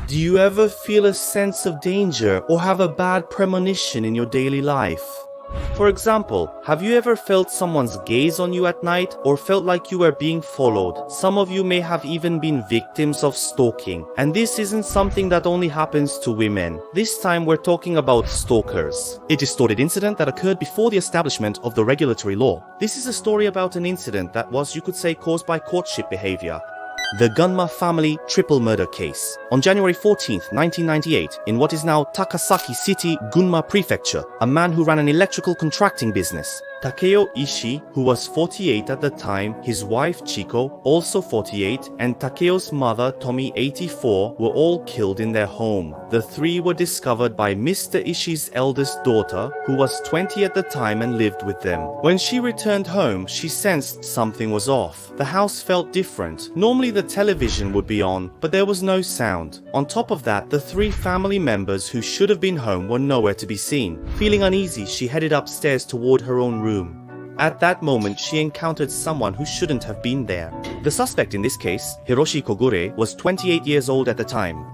Do you ever feel a sense of danger or have a bad premonition in your daily life? For example, have you ever felt someone's gaze on you at night or felt like you were being followed? Some of you may have even been victims of stalking. And this isn't something that only happens to women. This time we're talking about stalkers. A distorted incident that occurred before the establishment of the regulatory law. This is a story about an incident that was, you could say, caused by courtship behavior. The Gunma family triple murder case. On January 14th, 1998, in what is now Takasaki City, Gunma Prefecture, a man who ran an electrical contracting business, Takeo Ishii, who was 48 at the time, his wife Chiko, also 48, and Takeo's mother Tomi, 84, were all killed in their home. The three were discovered by Mr. Ishii's eldest daughter, who was 20 at the time and lived with them. When she returned home, she sensed something was off. The house felt different. Normally the television would be on, but there was no sound. On top of that, the three family members who should have been home were nowhere to be seen. Feeling uneasy, she headed upstairs toward her own room. At that moment, she encountered someone who shouldn't have been there. The suspect in this case, Hiroshi Kogure, was 28 years old at the time.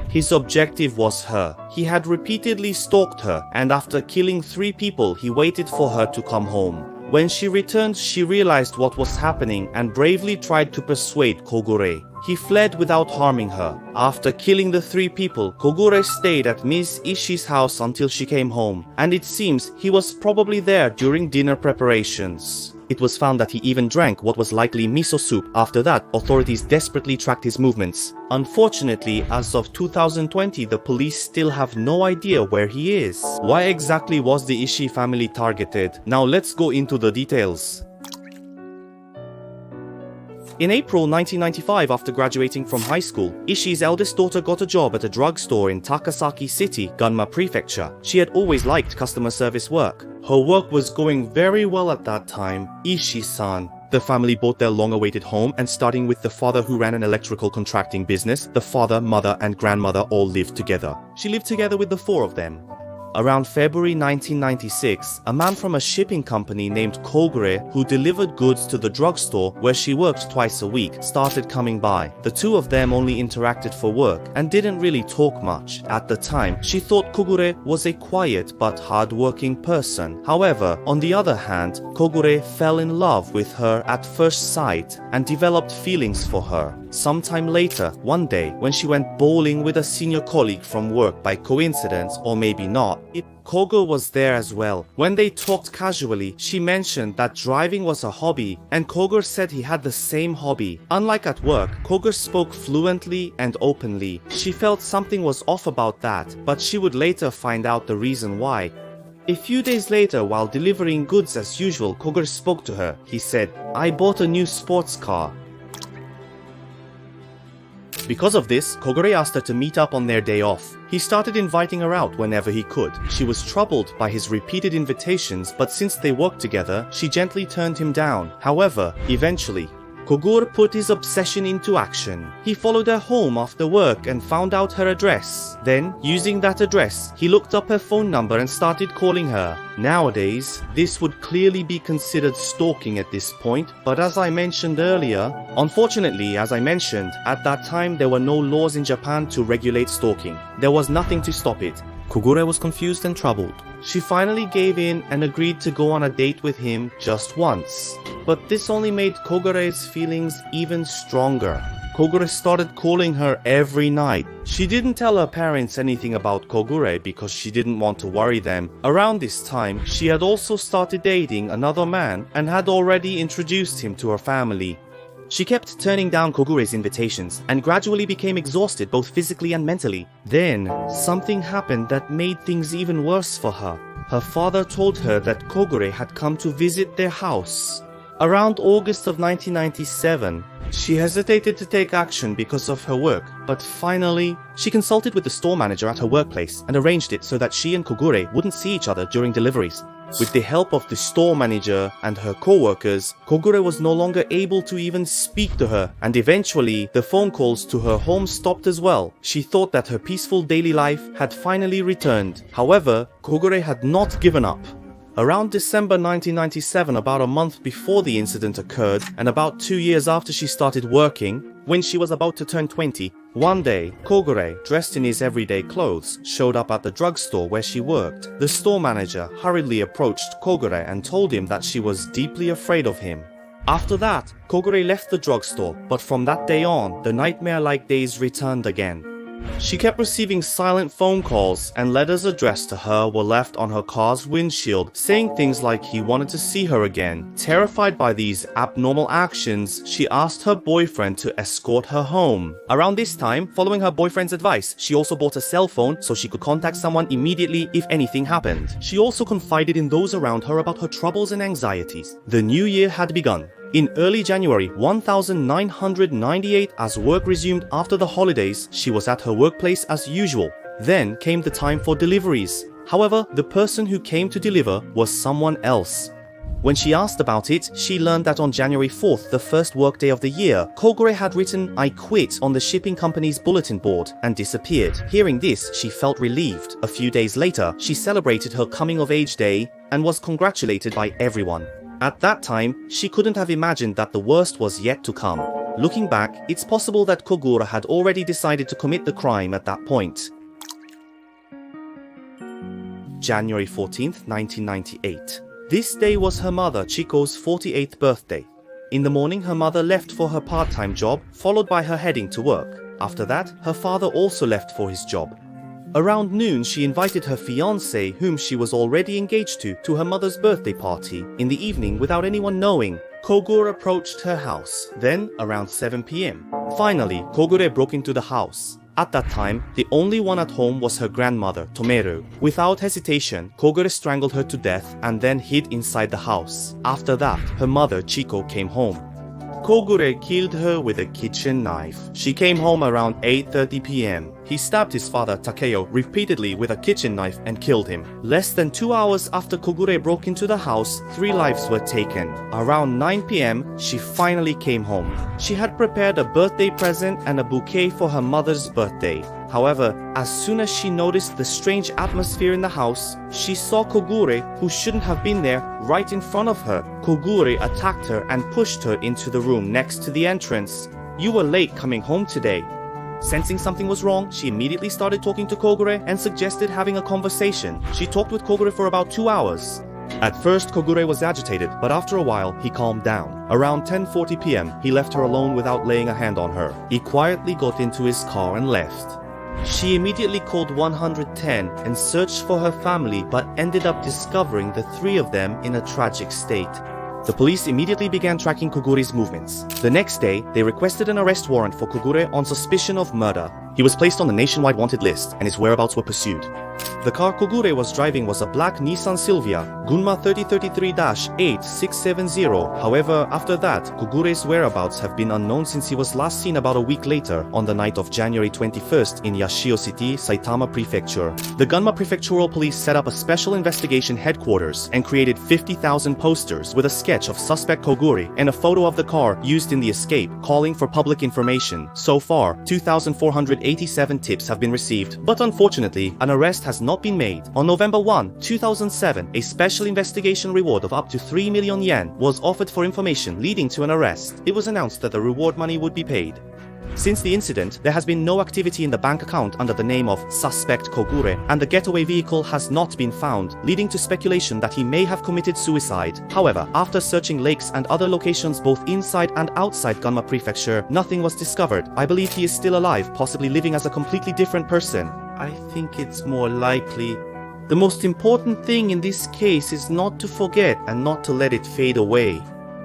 His objective was her. He had repeatedly stalked her, and after killing 3 people, he waited for her to come home. When she returned, she realized what was happening and bravely tried to persuade Kogure. He fled without harming her. After killing the 3 people, Kogure stayed at Ms. Ishii's house until she came home, and it seems he was probably there during dinner preparations. It was found that he even drank what was likely miso soup. After that, authorities desperately tracked his movements. Unfortunately, as of 2020, the police still have no idea where he is. Why exactly was the Ishii family targeted? Now let's go into the details. In April 1995, after graduating from high school, Ishii's eldest daughter got a job at a drugstore in Takasaki City, Gunma Prefecture. She had always liked customer service work. Her work was going very well at that time. Ishii-san. The family bought their long-awaited home, and starting with the father who ran an electrical contracting business, the father, mother, and grandmother all lived together. She lived together with the 4 of them. Around February 1996, a man from a shipping company named Kogure, who delivered goods to the drugstore where she worked twice a week, started coming by. The 2 of them only interacted for work and didn't really talk much. At the time, she thought Kogure was a quiet but hard-working person. However, on the other hand, Kogure fell in love with her at first sight and developed feelings for her. Sometime later, one day, when she went bowling with a senior colleague from work by coincidence, or maybe not, Kogure was there as well. When they talked casually, she mentioned that driving was a hobby, and Kogure said he had the same hobby. Unlike at work, Kogure spoke fluently and openly. She felt something was off about that, but she would later find out the reason why. A few days later, while delivering goods as usual, Kogure spoke to her. He said, "I bought a new sports car." Because of this, Kogure asked her to meet up on their day off. He started inviting her out whenever he could. She was troubled by his repeated invitations, but since they worked together, she gently turned him down. However, eventually, Kogure put his obsession into action. He followed her home after work and found out her address. Then, using that address, he looked up her phone number and started calling her. Nowadays, this would clearly be considered stalking at this point, but as I mentioned earlier, unfortunately, as I mentioned, at that time there were no laws in Japan to regulate stalking. There was nothing to stop it. Kogure was confused and troubled. She finally gave in and agreed to go on a date with him just once. But this only made Kogure's feelings even stronger. Kogure started calling her every night. She didn't tell her parents anything about Kogure because she didn't want to worry them. Around this time, she had also started dating another man and had already introduced him to her family. She kept turning down Kogure's invitations and gradually became exhausted both physically and mentally. Then, something happened that made things even worse for her. Her father told her that Kogure had come to visit their house. Around August of 1997, she hesitated to take action because of her work, but finally, she consulted with the store manager at her workplace and arranged it so that she and Kogure wouldn't see each other during deliveries. With the help of the store manager and her co-workers, Kogure was no longer able to even speak to her, and eventually, the phone calls to her home stopped as well. She thought that her peaceful daily life had finally returned. However, Kogure had not given up. Around December 1997, about a month before the incident occurred, and about 2 years after she started working, when she was about to turn 20, one day, Kogure, dressed in his everyday clothes, showed up at the drugstore where she worked. The store manager hurriedly approached Kogure and told him that she was deeply afraid of him. After that, Kogure left the drugstore, but from that day on, the nightmare-like days returned again. She kept receiving silent phone calls, and letters addressed to her were left on her car's windshield, saying things like he wanted to see her again. Terrified by these abnormal actions, she asked her boyfriend to escort her home. Around this time, following her boyfriend's advice, she also bought a cell phone so she could contact someone immediately if anything happened. She also confided in those around her about her troubles and anxieties. The new year had begun. In early January 1998, as work resumed after the holidays, she was at her workplace as usual. Then came the time for deliveries. However, the person who came to deliver was someone else. When she asked about it, she learned that on January 4th, the first workday of the year, Kogure had written "I quit" on the shipping company's bulletin board and disappeared. Hearing this, she felt relieved. A few days later, she celebrated her coming-of-age day and was congratulated by everyone. At that time, she couldn't have imagined that the worst was yet to come. Looking back, it's possible that Kogura had already decided to commit the crime at that point. January 14th, 1998. This day was her mother Chiko's 48th birthday. In the morning, her mother left for her part-time job, followed by her heading to work. After that, her father also left for his job. Around noon, she invited her fiancé, whom she was already engaged to her mother's birthday party. In the evening, without anyone knowing, Kogure approached her house. Then, around 7 p.m. Finally, Kogure broke into the house. At that time, the only one at home was her grandmother, Tomeru. Without hesitation, Kogure strangled her to death and then hid inside the house. After that, her mother, Chiko, came home. Kogure killed her with a kitchen knife. She came home around 8:30 p.m. He stabbed his father, Takeo, repeatedly with a kitchen knife and killed him. Less than 2 hours after Kogure broke into the house, 3 lives were taken. Around 9 p.m., she finally came home. She had prepared a birthday present and a bouquet for her mother's birthday. However, as soon as she noticed the strange atmosphere in the house, she saw Kogure, who shouldn't have been there, right in front of her. Kogure attacked her and pushed her into the room next to the entrance. "You were late coming home today." Sensing something was wrong, she immediately started talking to Kogure and suggested having a conversation. She talked with Kogure for about 2 hours. At first, Kogure was agitated, but after a while, he calmed down. Around 10:40 p.m., he left her alone without laying a hand on her. He quietly got into his car and left. She immediately called 110 and searched for her family, but ended up discovering the 3 of them in a tragic state. The police immediately began tracking Kogure's movements. The next day, they requested an arrest warrant for Kogure on suspicion of murder. He was placed on the nationwide wanted list, and his whereabouts were pursued. The car Kogure was driving was a black Nissan Silvia, Gunma 3033-8670. However, after that, Kogure's whereabouts have been unknown since he was last seen about a week later, on the night of January 21st in Yashio City, Saitama Prefecture. The Gunma Prefectural Police set up a special investigation headquarters and created 50,000 posters with a sketch of suspect Kogure and a photo of the car used in the escape, calling for public information. So far, 2,487 tips have been received, but unfortunately, an arrest has not been made. On November 1, 2007, a special investigation reward of up to 3 million yen was offered for information leading to an arrest. It was announced that the reward money would be paid. Since the incident, there has been no activity in the bank account under the name of Suspect Kogure, and the getaway vehicle has not been found, leading to speculation that he may have committed suicide. However, after searching lakes and other locations both inside and outside Gunma Prefecture, nothing was discovered. I believe he is still alive, possibly living as a completely different person. I think it's more likely. The most important thing in this case is not to forget and not to let it fade away.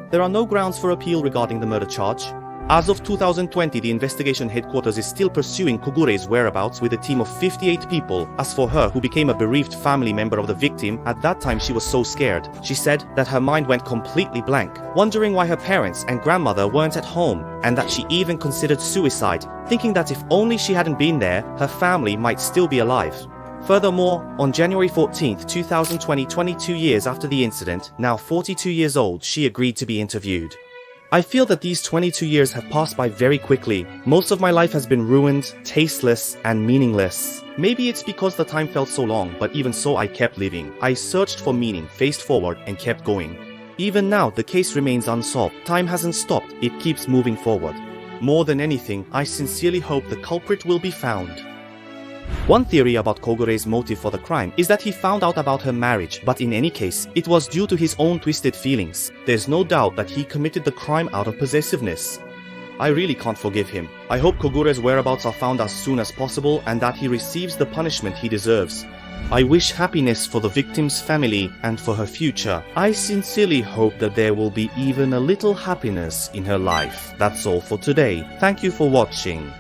There are no grounds for appeal regarding the murder charge. As of 2020, the investigation headquarters is still pursuing Kogure's whereabouts with a team of 58 people. As for her, who became a bereaved family member of the victim, at that time she was so scared. She said that her mind went completely blank, wondering why her parents and grandmother weren't at home, and that she even considered suicide, thinking that if only she hadn't been there, her family might still be alive. Furthermore, on January 14th, 2020, 22 years after the incident, now 42 years old, she agreed to be interviewed. I feel that these 22 years have passed by very quickly. Most of my life has been ruined, tasteless, and meaningless. Maybe it's because the time felt so long, but even so I kept living. I searched for meaning, faced forward, and kept going. Even now, the case remains unsolved. Time hasn't stopped, it keeps moving forward. More than anything, I sincerely hope the culprit will be found. One theory about Kogure's motive for the crime is that he found out about her marriage, but in any case, it was due to his own twisted feelings. There's no doubt that he committed the crime out of possessiveness. I really can't forgive him. I hope Kogure's whereabouts are found as soon as possible and that he receives the punishment he deserves. I wish happiness for the victim's family and for her future. I sincerely hope that there will be even a little happiness in her life. That's all for today. Thank you for watching.